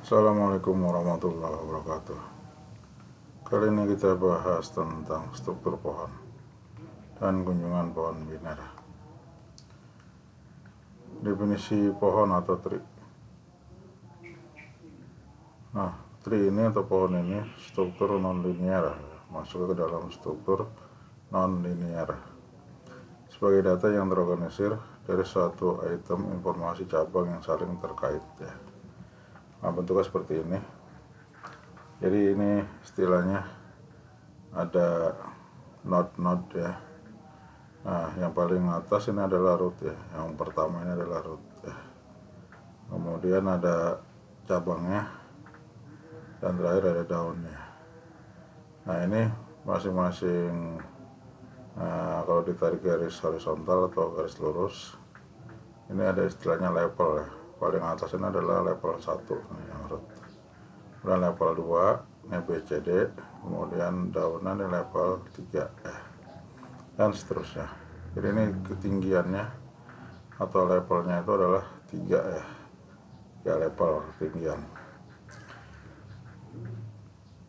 Assalamualaikum warahmatullahi wabarakatuh. Kali ini kita bahas tentang struktur pohon dan kunjungan pohon biner. Definisi pohon atau tree. Nah, tree ini atau pohon ini struktur non-linear, masuk ke dalam struktur non-linear sebagai data yang terorganisir dari suatu item informasi cabang yang saling terkait ya. Nah, bentuknya seperti ini. Jadi ini istilahnya ada node ya. Nah, yang paling atas ini adalah root ya. Yang pertama ini adalah root ya. Kemudian ada cabangnya dan terakhir ada daunnya. Nah, ini masing-masing kalau ditarik garis horizontal atau garis lurus, ini ada istilahnya level ya. Paling atas ini adalah level 1 yang root. Kemudian level 2 ini BCD, kemudian daunan ini level 3 dan seterusnya. Jadi ini ketinggiannya atau levelnya itu adalah 3 ya. 3 level ketinggian.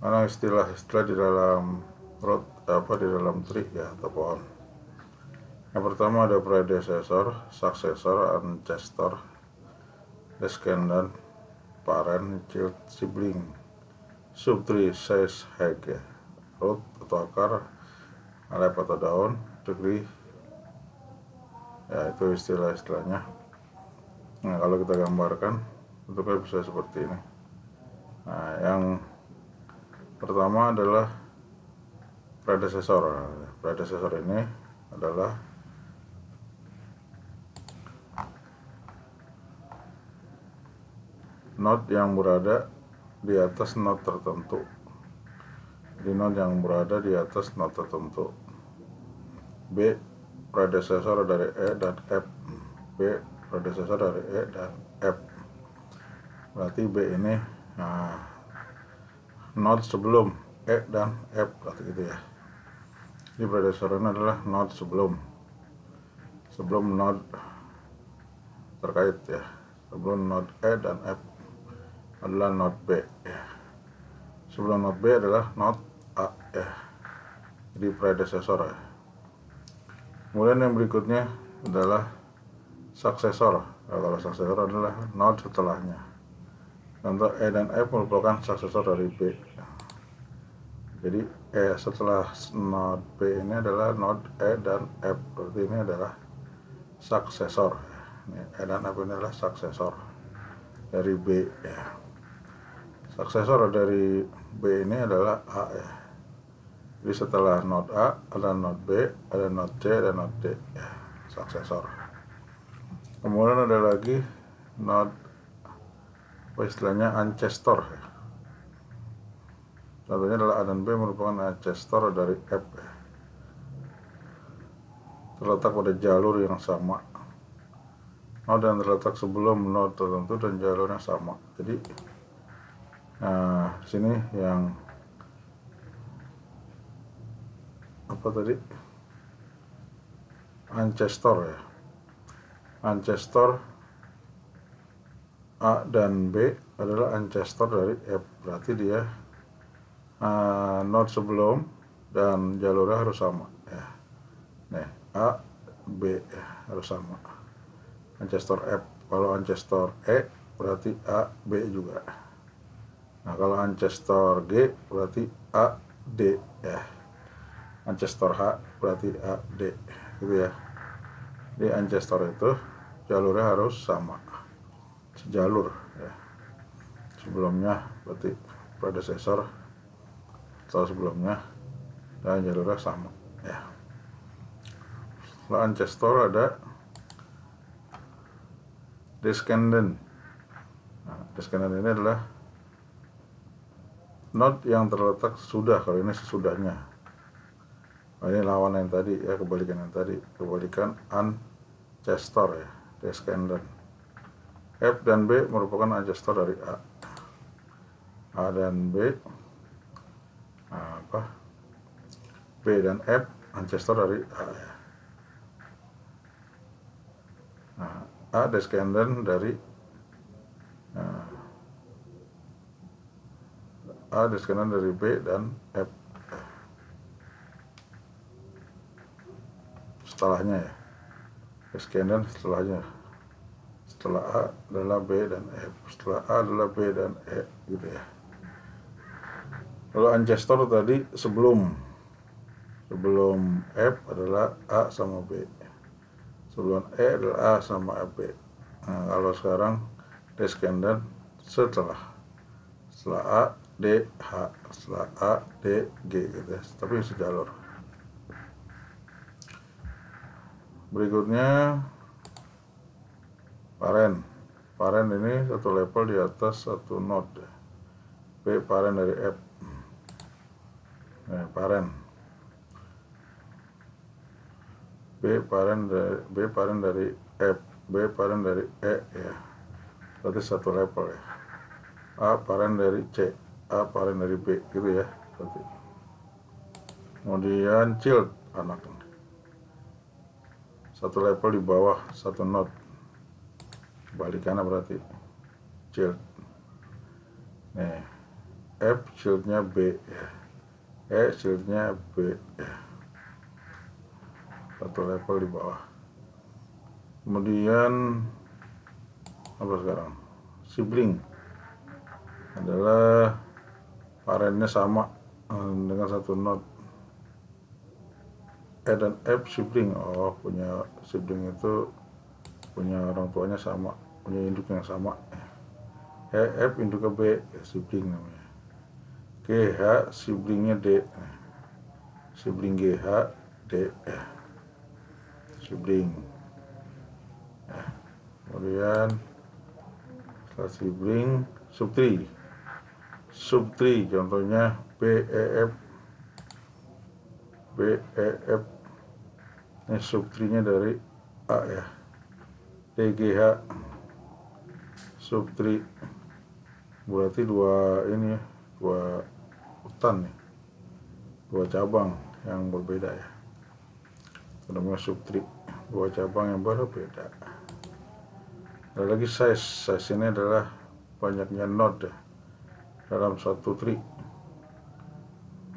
Mana istilah-istilah di dalam root di dalam tree ya atau pohon. Yang pertama ada predecessor, successor, ancestor, descendant, parent, child, sibling, subtree, size, height ya. Root atau akar, lep atau daun, degree ya, itu istilah-istilahnya. Nah, kalau kita gambarkan bentuknya bisa seperti ini. Nah, yang pertama adalah predecessor. Predecessor ini adalah node yang berada di atas node tertentu. Jadi node yang berada di atas node tertentu. B predecessor dari E dan F. B predecessor dari E dan F. Berarti B ini node sebelum E dan F, berarti gitu ya. Jadi predecessor ini adalah node sebelum node terkait ya. Sebelum node E dan F adalah node B ya. Sebelum node B adalah node A ya. Jadi predecessor ya. Kemudian yang berikutnya adalah successor. Nah, kalau successor adalah node setelahnya. Contoh E dan F merupakan successor dari B. Jadi setelah node B ini adalah node E dan F. Berarti ini adalah successor. E dan F ini adalah successor dari B ya. Successor dari B ini adalah A ya. Jadi setelah node A ada node B, ada node C, ada node D ya, successor. Kemudian ada lagi node istilahnya ancestor ya. Contohnya adalah A dan B merupakan ancestor dari F ya. Terletak pada jalur yang sama. Node yang terletak sebelum node tertentu dan jalurnya sama. Jadi di sini yang ancestor ya. Ancestor A dan B adalah ancestor dari F. Berarti dia node sebelum dan jalurnya harus sama ya. Nih, A, B ya, harus sama. Ancestor F. Kalau ancestor E berarti A, B juga. Nah, kalau ancestor G berarti A, D ya. Ancestor H berarti A, D gitu ya. Jadi ancestor itu jalurnya harus sama, sejalur ya. Sebelumnya berarti predecessor atau sebelumnya dan jalurnya sama ya. Setelah ancestor ada descendant. Nah, descendant ini adalah node yang terletak sudah, kalau ini sesudahnya. Nah, ini lawan yang tadi ya, kebalikan yang tadi, kebalikan ancestor ya, descendant. F dan B merupakan ancestor dari A. A dan B B dan F ancestor dari A ya. Nah, A descendant dari A descendant dari B dan F. Setelahnya ya, descendant setelahnya. Setelah A adalah B dan F, setelah A adalah B dan E, gitu ya. Kalau ancestor tadi sebelum F adalah A sama B, sebelum E adalah A sama B. Nah, kalau sekarang descendant setelah A D H, setelah A D G gitu ya, tapi sejalur. Berikutnya Parent ini satu level di atas satu node. B parent dari F. Parent. B parent dari F. B parent dari E ya. Berarti satu level ya. A parent dari C. A parent dari B gitu ya. Berarti. Kemudian child anak. Satu level di bawah satu node. Balikannya berarti child. Nih, F childnya B ya. E childnya B ya. Satu level di bawah. Kemudian apa sekarang? Sibling adalah parentnya sama dengan satu node. E dan F sibling. Oh, punya sibling itu punya orang tuanya sama, punya induk yang sama. F induk ke B, sibling namanya. GH siblingnya D, sibling GH D, sibling. Kemudian setelah sibling subtree contohnya BEF. Ini subtree-nya dari A ya. DGH subtree, berarti dua utan nih, dua cabang yang berbeda ya. Namanya subtree, dua cabang yang berbeda. Ada lagi size ini adalah banyaknya node dalam satu tree.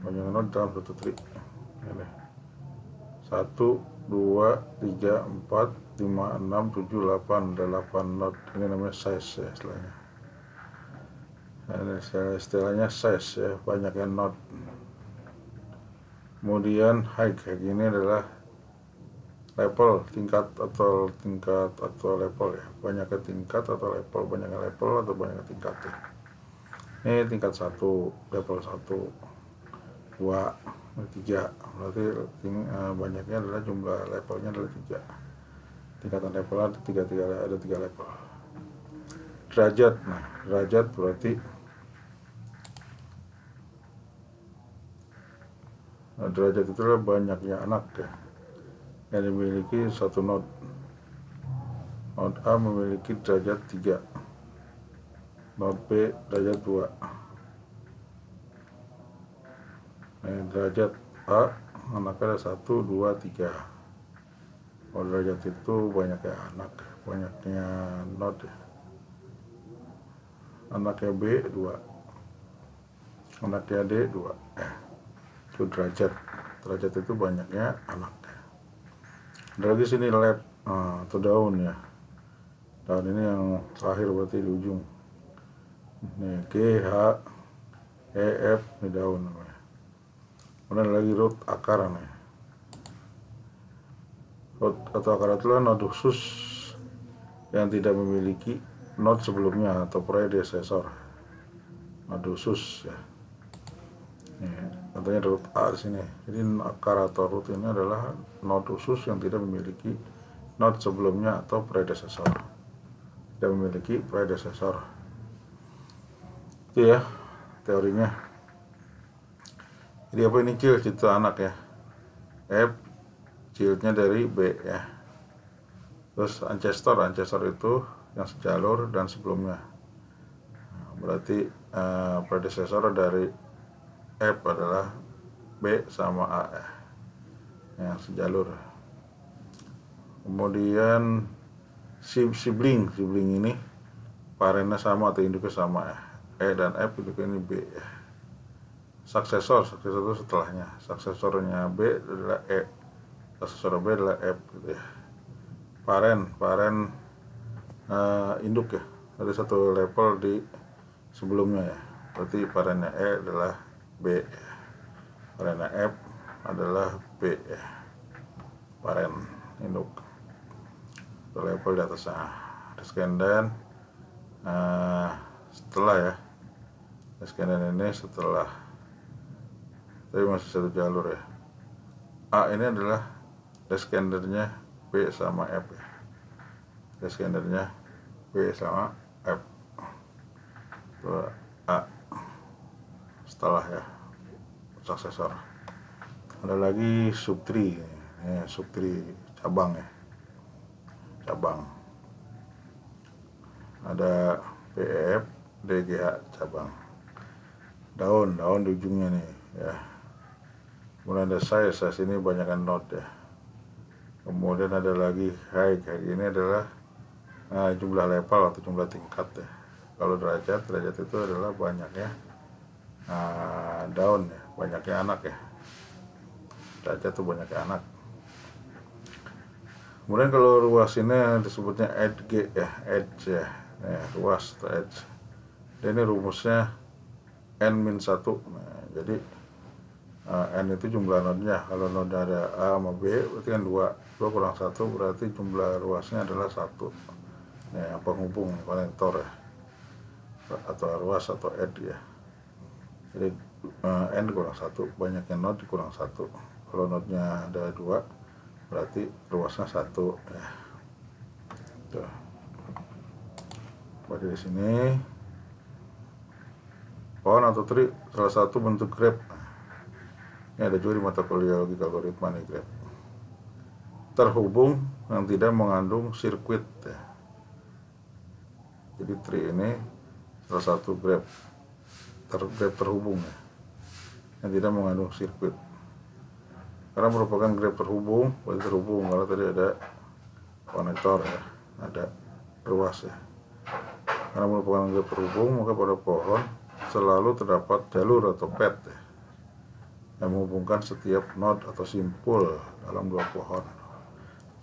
Banyaknya node dalam satu tree. Ini 1, 2, 3, 4, 5, 6, 7, 8 node. Ini namanya size ya istilahnya. Ini istilahnya size ya, banyaknya node. Kemudian height ini adalah level, tingkat atau level ya, banyaknya tingkat atau level, banyaknya level atau banyaknya tingkat ya. Ini tingkat 1, level 1, 2, 3, berarti banyaknya adalah jumlah levelnya adalah 3. Tingkatan level ada 3 level. Derajat, nah derajat berarti derajat itu adalah banyaknya anak ya, yang dimiliki satu node. Node A memiliki derajat 3, node B derajat 2. Derajat A anaknya ada 1, 2, 3. Kalau derajat itu banyaknya anak, banyaknya node ya. Anaknya B 2, anaknya D 2. Itu derajat itu banyaknya anak. Ada lagi sini lab atau daun ya. Daun ini yang terakhir berarti di ujung. Nih G, H, E, F, ini daun namanya. Kemudian ada lagi root, akar nih. Root atau akar itulah node khusus yang tidak memiliki node sebelumnya atau predecessor. Node khusus ya. Contohnya root A di sini. Jadi akar atau root ini adalah node khusus yang tidak memiliki node sebelumnya atau predecessor. Tidak memiliki predecessor. Itu ya teorinya. Jadi apa ini child itu anak ya. F childnya dari B ya. Terus ancestor itu yang sejalur dan sebelumnya. Berarti predecessor dari F adalah B sama A ya, yang sejalur. Kemudian sibling ini parentnya sama atau induknya sama ya. E dan F induknya ini B ya. suksesor itu setelahnya. Suksesornya B adalah E, suksesor B adalah F gitu ya. Paren induk ya, ada satu level di sebelumnya ya, berarti parennya E adalah B, parennya F adalah B ya, paren induk satu level di atasnya. Descendant setelah ya, descendant ini setelah, tapi masih satu jalur ya. A ini adalah descendantnya B sama F ya, descendantnya B sama F. A setelah ya, suksesor. Ada lagi subtree, subtree cabang ya, cabang. Ada PEF, DGH cabang. Daun di ujungnya nih ya. Kemudian ada size ini banyakkan node ya. Kemudian ada lagi height ini adalah jumlah level atau jumlah tingkat ya. Kalau derajat itu adalah banyaknya daun ya, banyaknya anak ya. Derajat itu banyaknya anak. Kemudian kalau ruas ini disebutnya edge ya, edge ya, ruas atau edge. Dan ini rumusnya n-1. Nah, jadi n itu jumlah nodenya. Kalau node ada A sama B berarti kan 2 kurang 1 berarti jumlah ruasnya adalah 1. Nah, yang penghubung konektor ya, atau ruas atau edge ya. Jadi n kurang 1, banyaknya node kurang 1. Kalau nodenya ada 2 berarti ruasnya 1 ya. Tuh. Berarti di sini pohon atau tree salah satu bentuk graph. Ini ada juga di mata kuliah logika algoritma nih, graph. Terhubung yang tidak mengandung sirkuit ya. Jadi tree ini salah satu graph terhubung ya, yang tidak mengandung sirkuit. Karena merupakan graph terhubung, berarti terhubung karena tadi ada konektor ya, ada ruas ya. Karena merupakan graph terhubung, maka pada pohon selalu terdapat jalur atau path ya, yang menghubungkan setiap node atau simpul dalam dua pohon.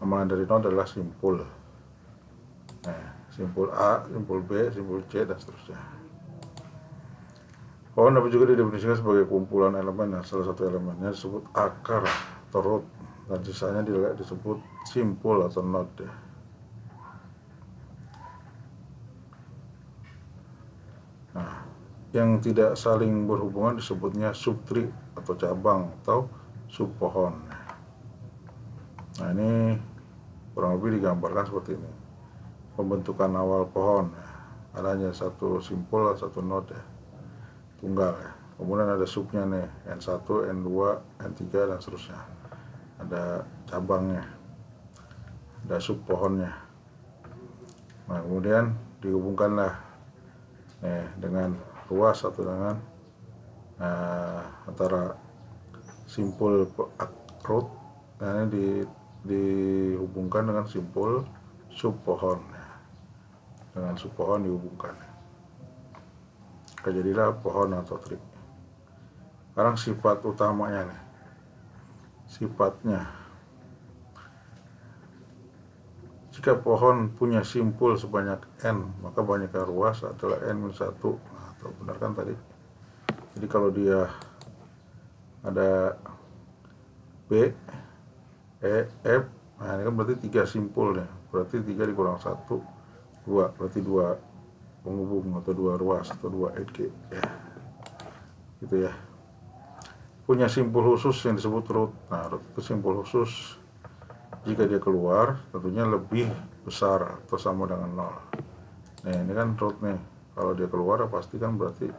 Nama dari node adalah simpul. Nah, simpul A, simpul B, simpul C, dan seterusnya. Pohon dapat juga didefinisikan sebagai kumpulan elemen, dan salah satu elemennya disebut akar atau root, dan sisanya disebut simpul atau node. Nah, yang tidak saling berhubungan disebutnya subtree atau cabang atau subpohon. Nah, ini kurang lebih digambarkan seperti ini. Pembentukan awal pohon, ada hanya satu simpul, satu node ya, tunggal ya. Kemudian ada subnya nih, N1, N2, N3, dan seterusnya. Ada cabangnya, ada sub pohonnya. Nah, kemudian dihubungkanlah dengan ruas atau dengan antara simpul root, nah ini dihubungkan dengan simpul sub pohon ya. Dengan sub pohon dihubungkan, jadilah pohon atau tree. Sekarang sifat utamanya nih, sifatnya. Jika pohon punya simpul sebanyak n, maka banyaknya ruas adalah n-1. Nah, atau benar kan tadi? Jadi kalau dia ada B, E, F, nah ini kan berarti 3 simpul ya. Berarti 3 dikurang 1, 2. Berarti 2 penghubung atau 2 ruas atau 2 edge ya. Gitu ya. Punya simpul khusus yang disebut root. Nah, root itu simpul khusus jika dia keluar tentunya lebih besar atau sama dengan 0. Nah, ini kan root nih. Kalau dia keluar pasti kan berarti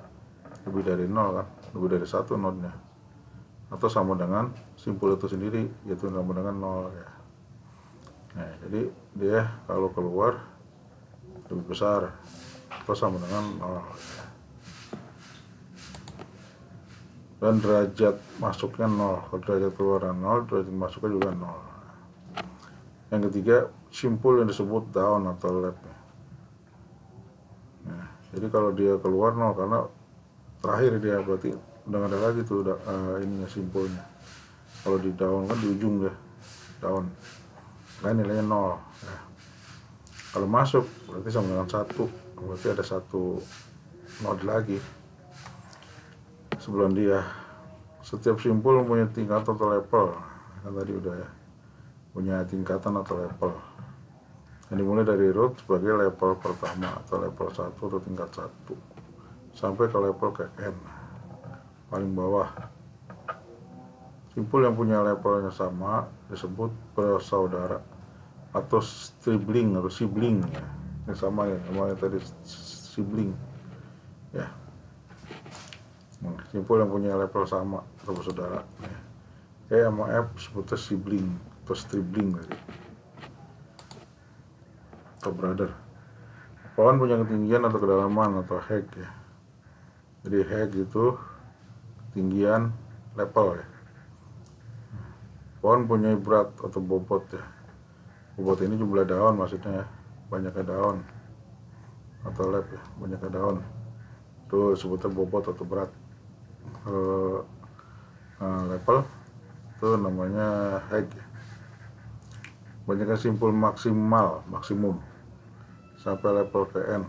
lebih dari 0 kan, lebih dari 1 node-nya. Atau sama dengan simpul itu sendiri, yaitu sama dengan 0 ya. Nah, jadi dia kalau keluar lebih besar atau sama dengan 0 ya. Dan derajat masuknya 0. Kalau derajat keluarnya 0, derajat masuknya juga 0. Yang ketiga, simpul yang disebut down atau left. Nah, jadi kalau dia keluar 0 karena terakhir dia berarti udah ada lagi tuh ininya simpulnya. Kalau di daun kan di ujung deh daun, nah nilainya 0 ya. Kalau masuk berarti sama dengan 1, berarti ada 1 node lagi sebelum dia. Setiap simpul punya tingkatan atau level, kan tadi udah ya, punya tingkatan atau level yang dimulai dari root sebagai level pertama atau level 1 atau tingkat 1 sampai ke level ke n paling bawah. Simpul yang punya levelnya sama disebut bersaudara atau sibling ya. Yang sama ya, namanya tadi sibling ya. Simpul yang punya level sama atau bersaudara ya. E sama F sebutnya sibling atau sibling tadi atau brother. Pohon punya ketinggian atau kedalaman atau height ya. Jadi height itu ketinggian level ya. Pohon punya berat atau bobot ya. Bobot ini jumlah daun maksudnya ya, banyaknya daun atau lab ya, banyaknya daun itu sebutnya bobot atau berat. Level itu namanya height ya. Banyaknya simpul maksimum sampai level ke n.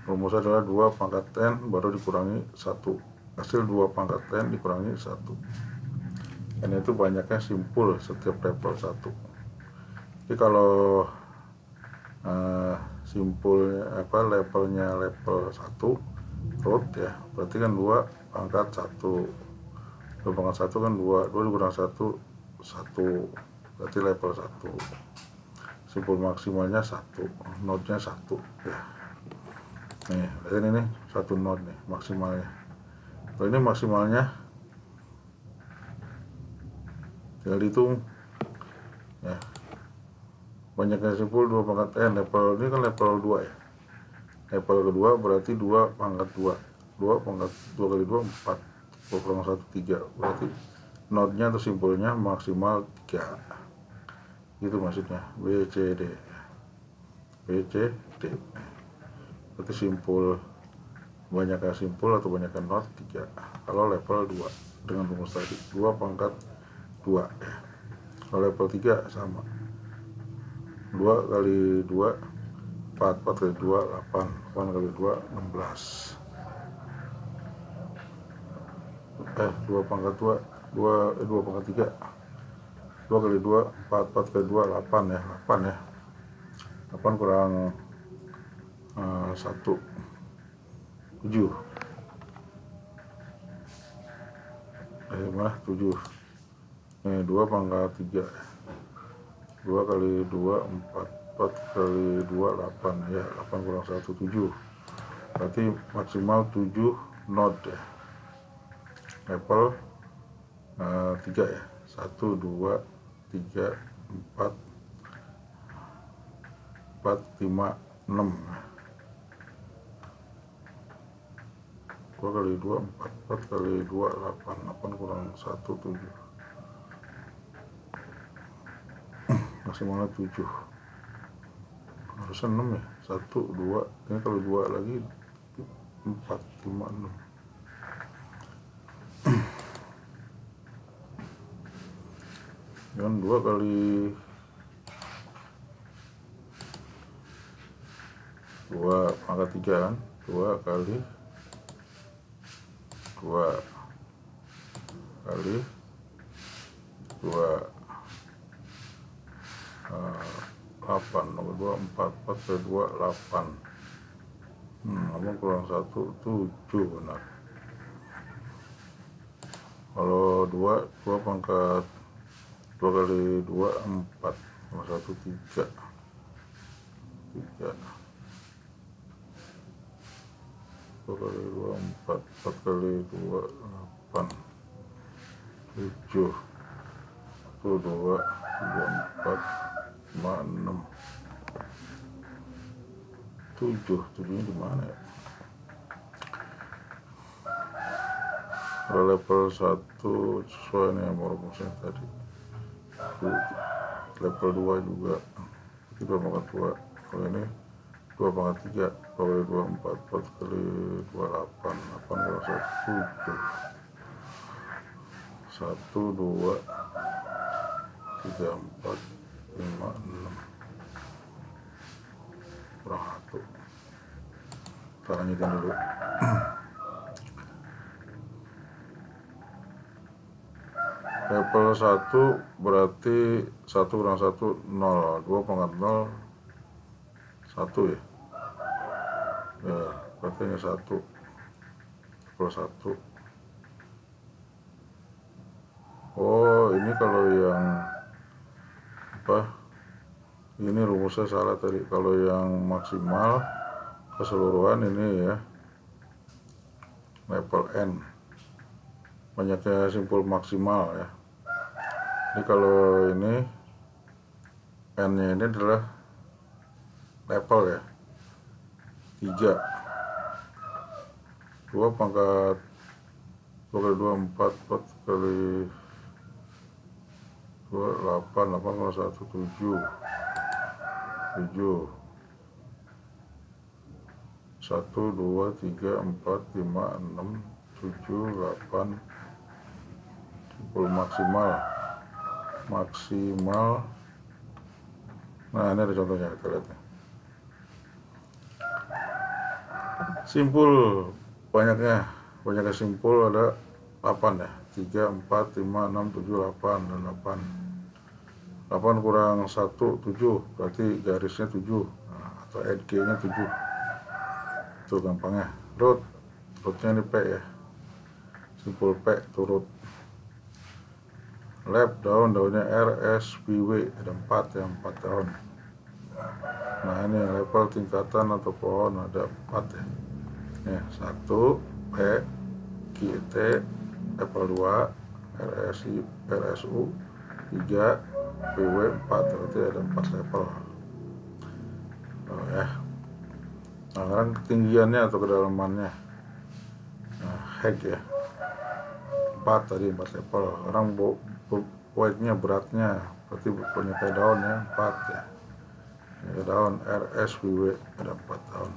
Rumusnya adalah 2 pangkat n baru dikurangi 1. Hasil 2 pangkat n dikurangi 1. N itu banyaknya simpul setiap level 1. Jadi kalau simpulnya levelnya level 1 root ya, berarti kan 2 pangkat 1. 2 pangkat 1 kan 2 dikurang 1 berarti level 1. Simpul maksimalnya 1, node-nya 1 ya. Nih, lihat ini 1 node nih maksimalnya. Kalau ini maksimalnya tinggal hitung ya. Banyaknya simpul 2 pangkat n, level ini kan level 2 ya. Level kedua berarti 2 pangkat 2. 2 pangkat 2 kali 2 4. 2 kurang 1 3. Berarti node-nya atau simpulnya maksimal 3. Itu maksudnya B C D. B C D. Berarti simpul banyaknya simpul atau banyaknya node 3 kalau level 2 dengan rumus tadi 2 pangkat 2 ya. Kalau level 3 sama 2 kali 2 4 kali 2 8 8 kali 2 16 2 pangkat 2 2 pangkat 3 2 kali 2 4 kali 2 8 ya. 8 ya, 8 kurang 1 7 mana 7 nih 2 pangkat 3 2 kali 2 4 kali 2 8 ya. 8 kurang 1 7, berarti maksimal 7 node ya. Level 3 ya, 1 2 3 4 4 5 6 2 kali 2 4 kali 2 8 kurang 1 7, maksimalnya 7, harusnya 6 ya. 1 2 ini kalau 2 lagi 4 5 6. Kan 2 kali 2 pangkat 3 kan, 2 kali 2 kali 2 8 nomor 2 4 kali 2 8 namun kurang 1 7 benar. Kalau 2 pangkat 2 kali 2 4 nomor 1 3 2 kali 2 4 4 kali 2 8 7 1 2 3 4 5 6 7 nya di mana ya? Kalau level 1 sesuai nih sama rumusnya tadi. Level 2 juga 2 pangkat 2. Kalau ini 2 pangkat 3 2 kali 2 4 4 kali 2 8 8 kurang 1, 2, 3, 4, 5, 6 kurang 1. Kita lanjutin dulu. Level 1 berarti 1 kurang 1 0, 2 pangkat 0 1 ya. Ya, berarti ini 1. Level 1. Oh, ini kalau yang apa? Ini rumusnya salah tadi. Kalau yang maksimal keseluruhan ini ya, level N. Banyaknya simpul maksimal ya. Jadi kalau ini N-nya ini adalah level ya. 3. 2 pangkat 2 kali 2 4, 4 kali 2 8, 8 kali 1 7, 7 1 2 3 4 5 6 7 8 simpul maksimal. Nah, ini ada contohnya, kita lihat nih. Simpul banyaknya simpul ada 8 ya. 3 4 5 6 7 8 dan 8. 8 kurang 1 7, berarti garisnya 7. Nah, atau NG-nya 7. Itu gampangnya. Rootnya ini P ya. Simpul P turut. Lab daunnya RSBW, ada 4 ya, 4 daun. Nah, ini level tingkatan atau pohon ada 4 ya. Nih, 1 P GT, level 2 RSU 3 PW 4, berarti ada 4 level. Oh ya. Nah, sekarang ketinggiannya atau kedalamannya. Nah, height ya. 4 tadi, 4 level. Sekarang weightnya, beratnya, berarti punya kayak daun ya, 4 ya. Ini daun RSBW, ada 4 daun.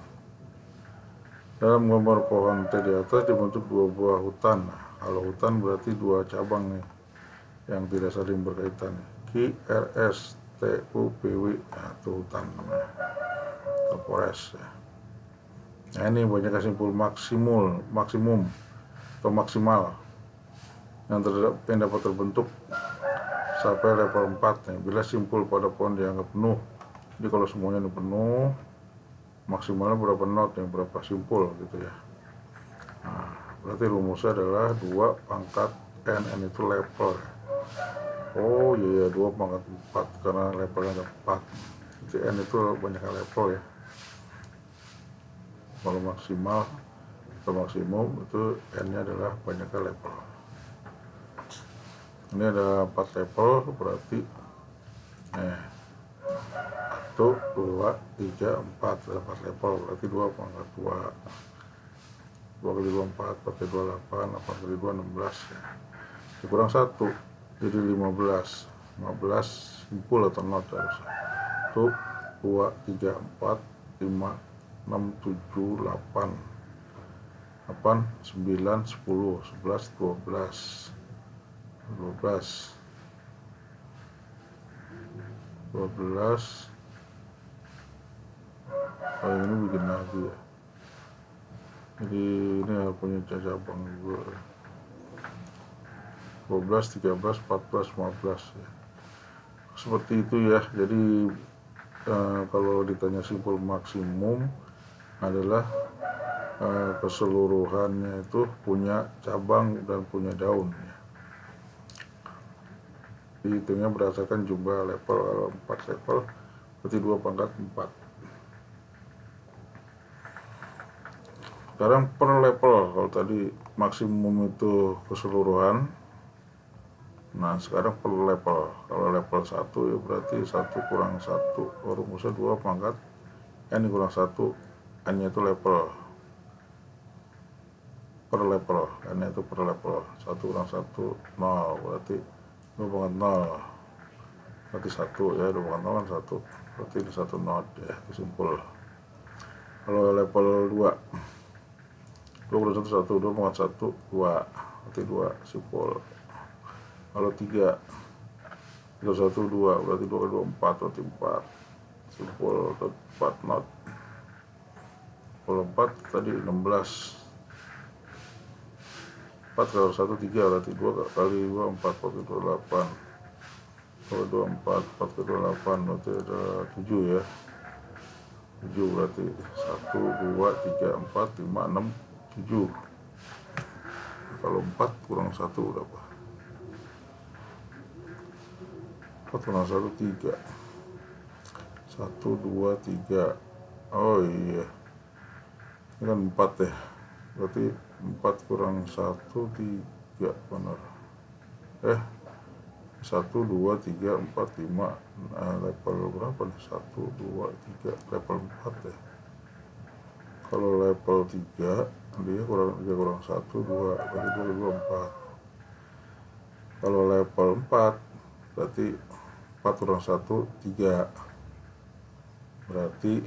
Dalam gambar pohon T di atas dibentuk 2 buah hutan. Nah, kalau hutan berarti 2 cabang nih yang tidak saling berkaitan. QRSTUPW, nah, itu hutan namanya, atau forest ya. Nah, ini banyak simpul maksimum atau maksimal yang dapat terbentuk sampai level 4 nih, bila simpul pada pohon dianggap penuh. Jadi kalau semuanya ini penuh, maksimalnya berapa knot, yang berapa simpul gitu ya. Nah, berarti rumusnya adalah 2 pangkat N itu level. Oh iya, 2 pangkat 4 karena levelnya ada 4. Jadi N itu banyak level ya. Kalau maksimal atau maksimum itu N nya adalah banyaknya level. Ini ada 4 level, berarti 1, 2, 3, 4, ada 4 level, berarti 2 pangkat 2. 2 kali 2 4, 4 kali 2 8, 8 kali 2 16 ya. Kurang 1, jadi 15 simpul atau knot harusnya. 1, 2, 3, 4, 5, 6, 7, 8, 8, 9, 10, 11, 12, 12. Oh, ini bikin lagi ya. Jadi ini punya cabang juga. 12, 13, 14, 15 ya. Seperti itu ya. Jadi kalau ditanya simpul maksimum adalah keseluruhannya itu punya cabang dan punya daun ya. Dihitungnya berdasarkan jumlah level. Kalau 4 level berarti 2 pangkat 4. Sekarang per level, kalau tadi maksimum itu keseluruhan. Nah, sekarang per level. Kalau level 1 ya berarti 1 kurang 1, rumusnya 2 pangkat N kurang 1, N nya itu level. Per level, N nya itu per level. 1 kurang 1, 0, berarti 2 pangkat 0, berarti 1 ya, 2 pangkat 0 kan 1, berarti ini 1 knot ya, itu simpul. Kalau level 2 2 kurangi 1 2 pangkat 1 2 berarti 2 simpul. Kalau 3 1 2 berarti 2 kali 2 4 berarti 4 simpul 4 not. Kalau 4 tadi 16 4 kalau 1 3 berarti 2 kali 2 4 berarti 28. Kalau 2 4 4 kali 2 8 berarti ada 7 ya. 7 berarti 1 2 3 4 5 6 7. Kalau 4 kurang 1 berapa? 4 kurang 1 3. 1 2 3. Oh iya. Ini kan 4 ya. Berarti 4 kurang 1 3 benar. 1 2 3 4 5. Level berapa nih? 1 2 3 level 4 ya. Kalau level 3 dia kurang 3 kurang 1 2 berarti 2 4. Kalau level 4 berarti 4 kurang 1 3. Berarti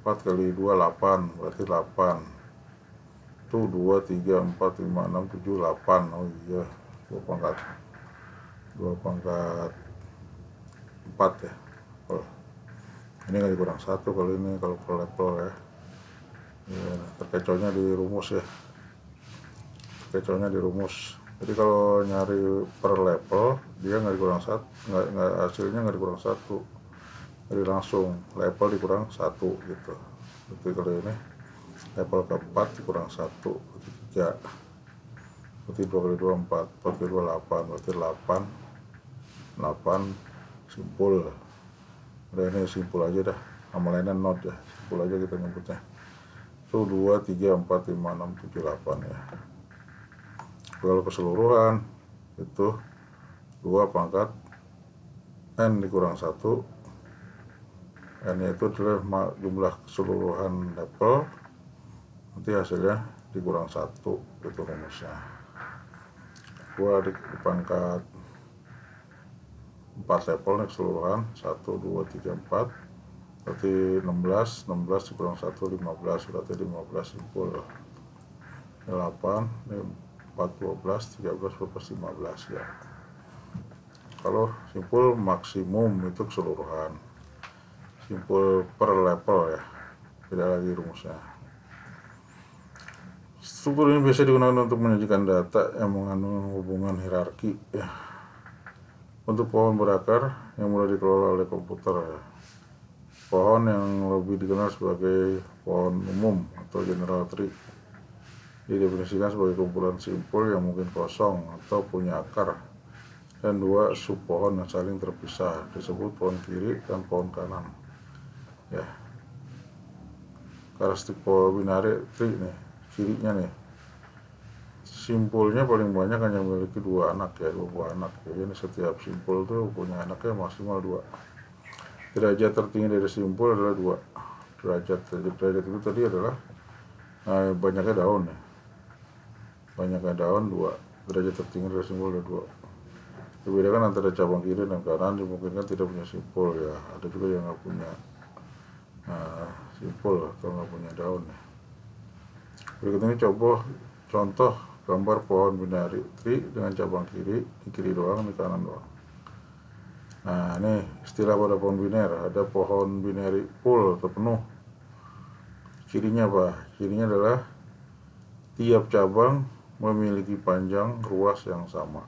4 kali 2 8 berarti 8. Tuh 2 3 4 5 6 7 8. Oh iya, 2 pangkat 4 ya. Oh, ini kali kurang 1 kalau ini kalau per level ya. Ya, terkecohnya di rumus ya. Terkecohnya di rumus. Jadi kalau nyari per level dia nggak dikurang 1, nggak hasilnya nggak dikurang 1. Jadi langsung level dikurang 1 gitu. Jadi kalau ini level keempat dikurang 1 berarti 3. Berarti 2 kali 2 4 4 kali 2 8 berarti 8 simpul. Udah ini simpul aja dah, nama lainnya not ya, simpul aja kita nyebutnya. Itu 2 3 4 5 6 7 8 ya. Kalau keseluruhan itu 2 pangkat n dikurang 1. N itu adalah jumlah keseluruhan level, nanti hasilnya dikurang 1 itu rumusnya. 2 di pangkat 4 level nih keseluruhan 1 2 3 4 berarti 16 dikurang 1 15 berarti 15 simpul. 8 ini 4 12 13 14 15 ya. Kalau simpul maksimum itu keseluruhan, simpul per level ya, beda lagi rumusnya. Struktur ini biasa digunakan untuk menyajikan data yang mengandung hubungan hierarki ya. Untuk pohon berakar yang mudah dikelola oleh komputer ya. Pohon yang lebih dikenal sebagai pohon umum atau general tree didefinisikan sebagai kumpulan simpul yang mungkin kosong atau punya akar dan 2 sub pohon yang saling terpisah disebut pohon kiri dan pohon kanan ya. Karakteristik pohon binary tree nih, kirinya nih simpulnya paling banyak hanya memiliki 2 anak ya, 2 buah anak ya. Jadi setiap simpul tuh punya anaknya maksimal 2. Derajat tertinggi dari simpul adalah 2 derajat. Derajat itu tadi adalah banyaknya daun ya, banyaknya daun 2. Derajat tertinggi dari simpul ada 2. Dibedakan antara cabang kiri dan kanan dimungkinkan tidak punya simpul ya. Ada juga yang nggak punya simpul atau nggak punya daun ya. Berikut ini contoh gambar pohon binary tree dengan cabang kiri, di kiri doang, di kanan doang. Nah ini istilah pada pohon biner, ada pohon binary full atau penuh. Cirinya apa? Cirinya adalah tiap cabang memiliki panjang ruas yang sama.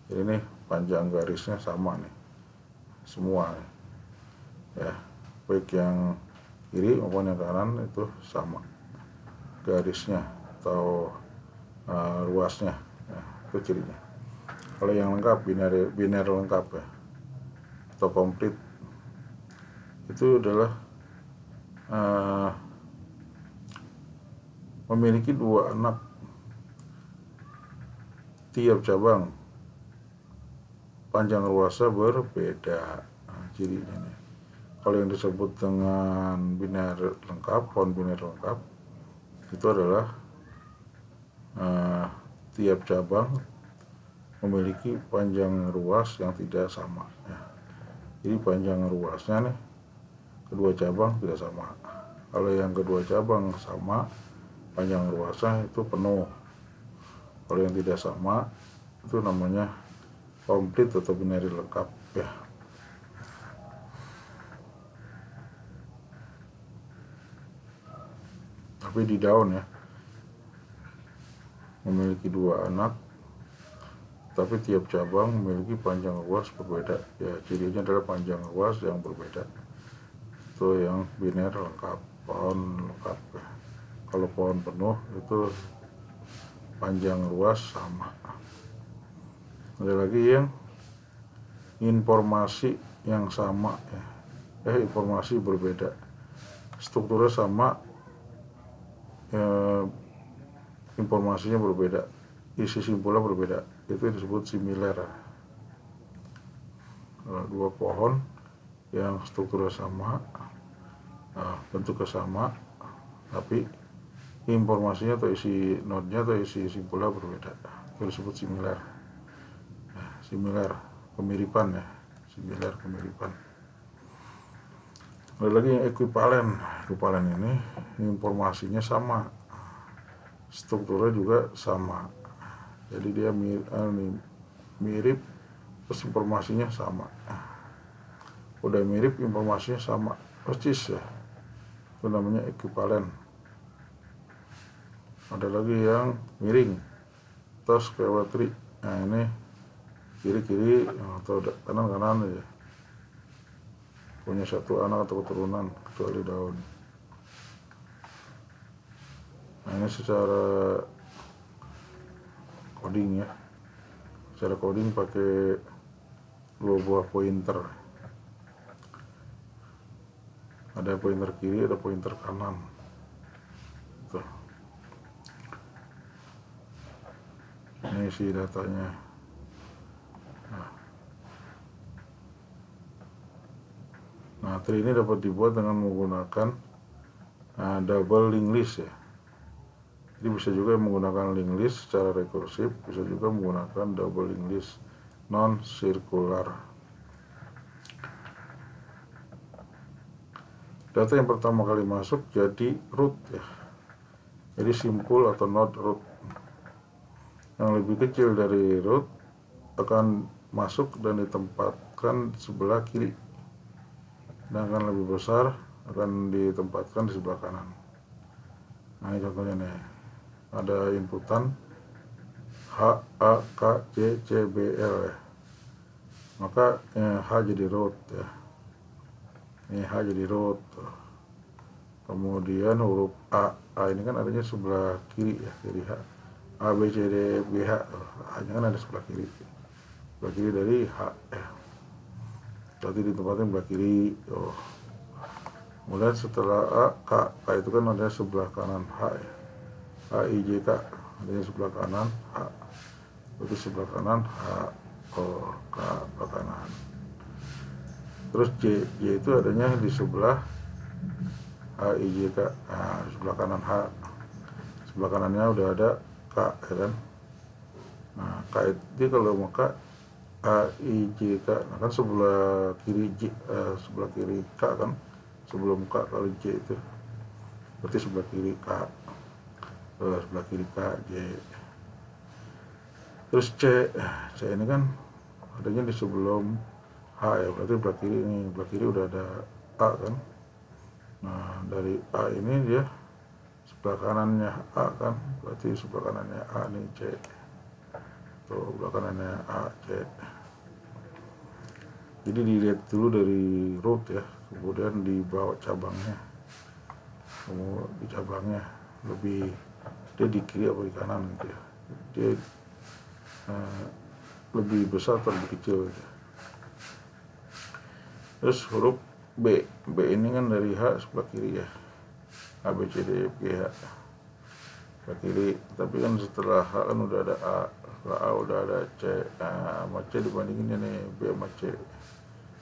Jadi ini panjang garisnya sama nih, semua nih ya, baik yang kiri maupun yang kanan itu sama garisnya atau ruasnya ya, itu cirinya. Kalau yang lengkap biner lengkap ya atau komplit itu adalah memiliki 2 anak, tiap cabang panjang ruasnya berbeda. Cirinya nih. Kalau yang disebut dengan biner lengkap, pohon biner lengkap itu adalah tiap cabang memiliki panjang ruas yang tidak sama ya. Jadi panjang ruasnya nih kedua cabang tidak sama. Kalau yang kedua cabang sama panjang luasnya itu penuh. Kalau yang tidak sama itu namanya komplit atau binary lengkap ya. Tapi di daun ya, memiliki 2 anak, tapi tiap cabang memiliki panjang luas berbeda ya. Cirinya adalah panjang luas yang berbeda, itu yang biner lengkap, pohon lengkap ya. Kalau pohon penuh itu panjang luas sama. Ada lagi yang informasi yang sama ya, informasi berbeda, strukturnya sama ya, informasinya berbeda, isi simpulnya berbeda, itu disebut similar. Dua pohon yang strukturnya sama, bentuknya sama, tapi informasinya atau isi nodnya atau isi simpulnya berbeda, itu disebut similar. Similar kemiripan ya, similar kemiripan. Ada lagi yang ekuivalen. Ekuivalen ini informasinya sama, strukturnya juga sama, jadi dia mirip terus informasinya sama. Udah mirip informasinya sama persis ya, itu namanya ekuivalen. Ada lagi yang miring, tos skeletri. Nah ini kiri-kiri atau kanan-kanan aja, punya 1 anak atau keturunan kecuali daun. Nah ini secara coding ya, secara coding pakai 2 buah pointer, ada pointer kiri, ada pointer kanan. Tuh. Ini isi datanya. Nah, tree ini dapat dibuat dengan menggunakan double linked list ya. Jadi bisa juga menggunakan linked list secara rekursif, bisa juga menggunakan double linked list non circular. Data yang pertama kali masuk jadi root ya. Jadi simpul atau node root. Yang lebih kecil dari root akan masuk dan ditempatkan di sebelah kiri, sedangkan lebih besar akan ditempatkan di sebelah kanan. Nah ini contohnya nih, ada inputan H, A, K, C, C, B, L ya. Maka H jadi root ya, ini H jadi root. Kemudian huruf A ini kan adanya sebelah kiri ya, jadi H, A, B, C, D, F, G, H, A nya kan ada sebelah kiri dari H ya. Berarti ditempatkan sebelah kiri. Kemudian setelah A, K itu kan ada sebelah kanan H ya. A, I, J, K adanya sebelah kanan H. Berarti sebelah kanan H, O, K sebelah kanan. Terus J itu adanya di sebelah H, I, J, K. Nah, sebelah kanan H. Sebelah kanannya udah ada K ya kan. Nah, K itu kalau maka A, I, J, K, nah kan sebelah kiri sebelah kiri K kan, sebelum K kali J itu, berarti sebelah kiri K, sebelah kiri K, J. Terus C ini kan adanya di sebelum H ya, berarti sebelah kiri udah ada A kan. Nah dari A ini dia sebelah kanannya A kan, berarti sebelah kanannya A nih C. Tuh sebelah kanannya A, C. Jadi dilihat dulu dari root ya, kemudian dibawa cabangnya. Kemudian di cabangnya lebih dia di kiri atau di kanan gitu ya. Dia lebih besar atau lebih kecil gitu. Terus huruf B ini kan dari H sebelah kiri ya, A, B, C, D, F, G, H sebelah kiri. Tapi kan setelah H kan udah ada A, setelah A udah ada C. Nah, sama C dibandinginnya nih, B sama C,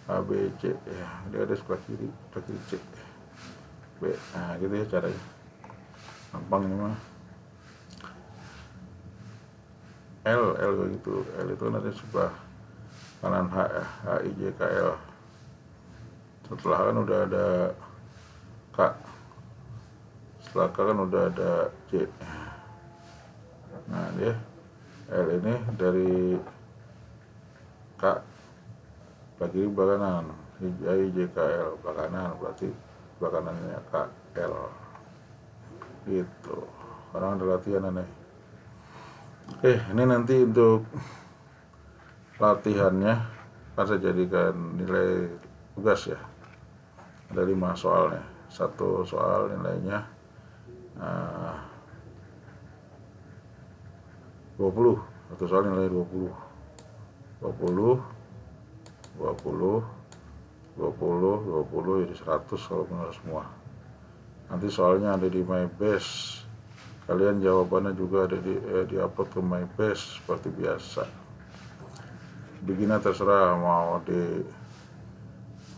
A, B, C ya, dia ada sebelah kiri C, B. Nah gitu ya caranya, gampangnya mah. L gitu, L itu kan ada sebelah kanan H ya, H, I, J, K, L. Setelah kan udah ada K, setelah K kan udah ada J. Nah dia L ini dari K belah kiri belah kanan, I, J, K, L belah kanan, berarti belah kanannya K, L gitu. Sekarang ada latihan nih. Oke, ini nanti untuk latihannya kan saya jadikan nilai tugas ya. Ada 5 soal nih. Satu soal nilainya 20. Satu soal nilai 20. 20 jadi 100 kalau benar semua. Nanti soalnya ada di MyBase. Kalian jawabannya juga ada di upload ke MyBase seperti biasa. Bikinnya terserah mau di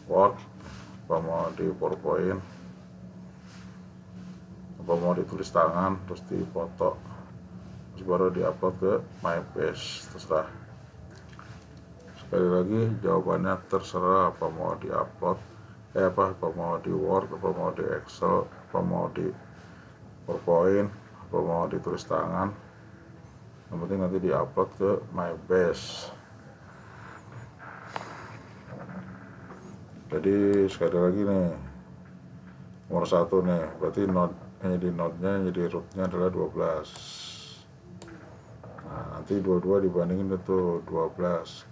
Word, apa mau di PowerPoint, apa mau ditulis tangan terus dipoto, terus baru diupload ke MyBase, terserah. Sekali lagi jawabannya terserah, apa mau diupload, apa mau di Word, apa mau di Excel, apa mau di PowerPoint, apa mau ditulis tangan. Yang penting nanti diupload ke MyBase. Jadi sekali lagi nih, nomor 1 nih, berarti node-nya jadi rootnya adalah 12. Nah, nanti 22 dibandingin itu 12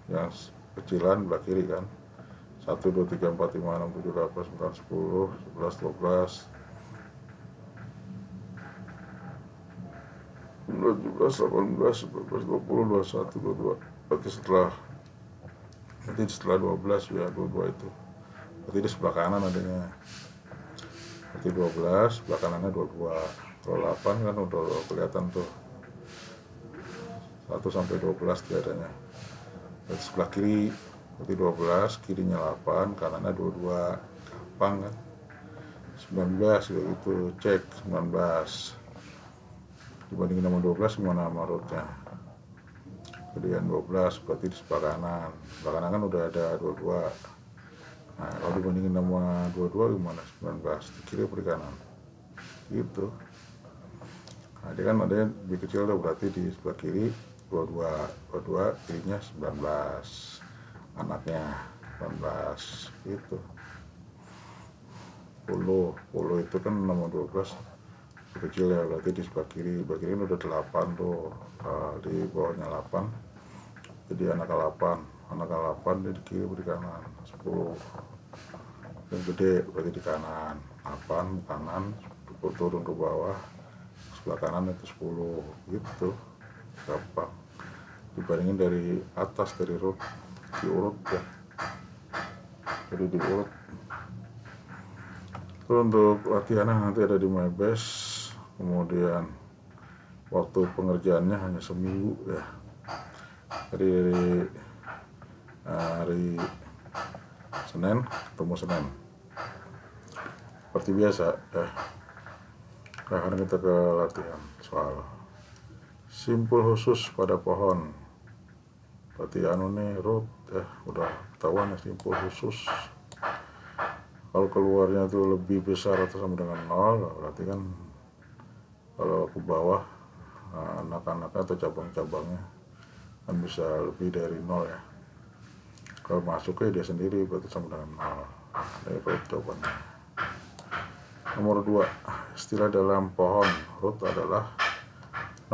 yang kecilan belah kiri kan, 1, 2, 3, 4, 5, 6, 7, 8, 9, 10, 11, 12, 17, 18, 19, 20, 21, 22. Berarti setelah 12 ya 22 itu. Berarti di sebelah kanan adanya. Berarti 12, sebelah kanannya 22. Kalau 8 kan udah kelihatan tuh. 1 sampai 12 tiadanya. Berarti sebelah kiri berarti 12, kirinya 8, kanannya 22. Gampang kan? 19 begitu, cek 19. Dibandingin sama 12 gimana sama rootnya? Kemudian 12 berarti di sebelah kanan. Sebelah kanan kan udah ada 22. Nah kalau dibandingin sama 22 gimana? 19 di kiri atau di kanan gitu. Nah dia kan ada lebih kecil tuh, berarti di sebelah kiri 22 kirinya 19, anaknya 19 gitu. 10 itu kan nama 12 kecil ya, berarti di sebelah kiri udah 8 tuh. Di bawahnya 8 jadi anak 8 di kiri atau di kanan. 10 yang gede berarti di kanan, 8 kanan turun ke bawah, sebelah kanan itu 10 gitu. Gampang dibandingin dari atas, dari root diurut ya, jadi diurut. Itu untuk latihannya nanti ada di MyBase. Kemudian waktu pengerjaannya hanya seminggu ya, dari hari Senin ketemu Senin seperti biasa ya. Sekarang kita ke latihan soal simpul khusus pada pohon. Berarti nih root ya, udah ketahuan ya simpul khusus. Kalau keluarnya tuh lebih besar atau sama dengan 0, berarti kan kalau ke bawah anak-anaknya atau cabang-cabangnya kan bisa lebih dari 0 ya. Kalau masuknya dia sendiri berarti sama dengan 0. Dari root jawabannya. Nomor 2, istilah dalam pohon. Root adalah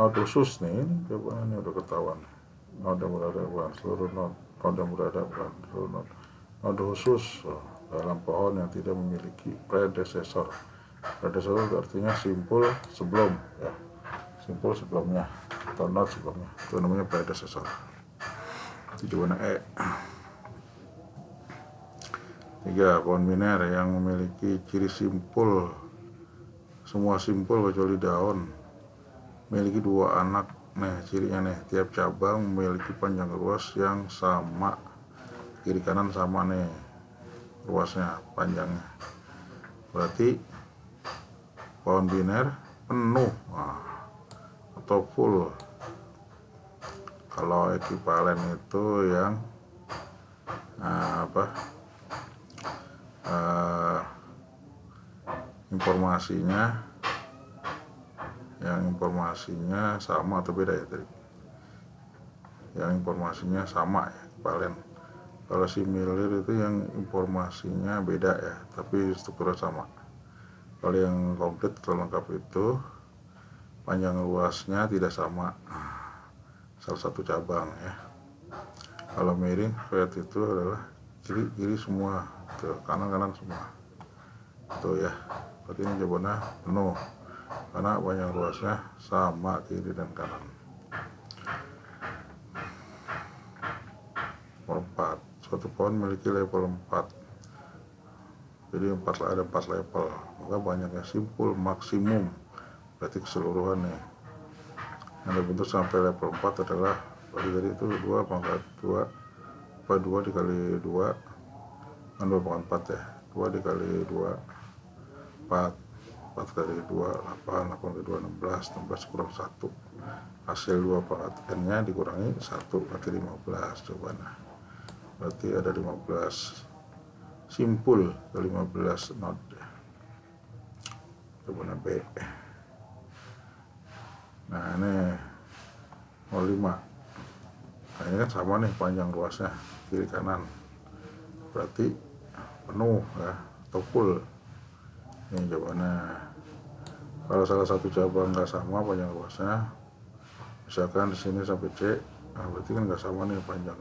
node khusus nih, ini jawabannya udah ketahuan. Node yang berada bukan seluruh node yang berada bukan seluruh node khusus dalam pohon yang tidak memiliki predesesor. Predesesor itu artinya simpul sebelum ya, simpul sebelumnya atau node sebelumnya, itu namanya predesesor. Itu jawabannya E. 3, pohon biner yang memiliki ciri simpul, semua simpul kecuali daun, memiliki 2 anak. Nih cirinya nih, tiap cabang memiliki panjang ruas yang sama, kiri kanan sama nih ruasnya, panjangnya. Berarti pohon biner penuh atau full. Kalau ekivalen itu yang yang informasinya sama atau beda ya tadi? Yang informasinya sama ya, ekivalen. Kalau similar itu yang informasinya beda ya, tapi strukturnya sama. Kalau yang komplit atau lengkap itu panjang luasnya tidak sama, salah satu cabang ya. Kalau miring flat itu adalah kiri semua, kanan semua. Tuh ya, berarti ini jawabannya penuh karena panjang luasnya sama kiri dan kanan. Nomor 4, suatu pohon memiliki level 4. Jadi ada 4 level, maka banyaknya simpul maksimum, berarti keseluruhan nih. Yang dibentuk sampai level 4 adalah jadi itu 2 pangkat 2 dikali 2 kan 2 pangkat 4 ya, 2 dikali 2 4 kali 2 8 kali 2 16 kurang 1, hasil 2 pangkat n nya dikurangi 1 berarti 15 jawabannya. Berarti ada 15 simpul ke 15 node. Jawabannya B. Nah ini 05. Nah ini kan sama nih panjang luasnya kiri kanan, berarti penuh ya atau full. Ini jawabannya. Kalau salah satu cabang nggak sama panjang luasnya, misalkan di sini sampai C, nah berarti kan nggak sama nih panjang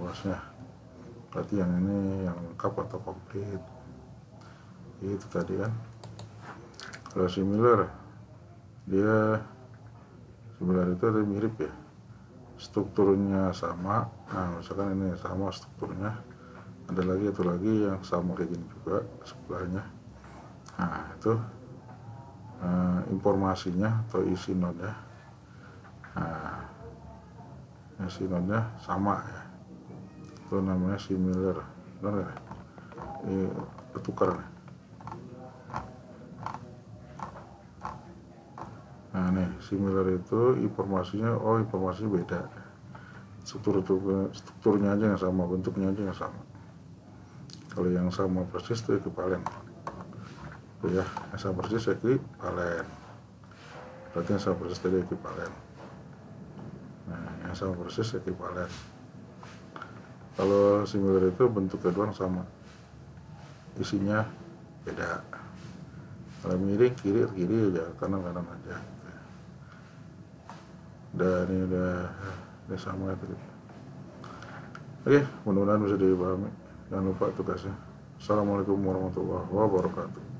luasnya. Berarti yang ini yang lengkap atau komplit. Itu tadi kan. Kalau similar itu ada mirip ya, strukturnya sama. Nah misalkan ini sama strukturnya, ada lagi yang sama kayak gini juga sebelahnya. Nah itu informasinya atau isi node-nya, isi node-nya sama ya, itu namanya similar. Benar ya? Ini bertukar nih. Nah nih similar itu informasinya beda, strukturnya aja yang sama, bentuknya aja yang sama. Kalau yang sama persis itu ekivalen. Tuh ya, yang sama persis ekivalen. Berarti yang sama persis tadi ekivalen. Nah, yang sama persis ekivalen. Kalau similar itu bentuknya doang sama, isinya beda. Kalau miring kiri aja, kanan aja. Ini udah sama itu. Oke, mudah-mudahan bisa dipahami. Jangan lupa tugasnya. Assalamualaikum warahmatullahi wabarakatuh.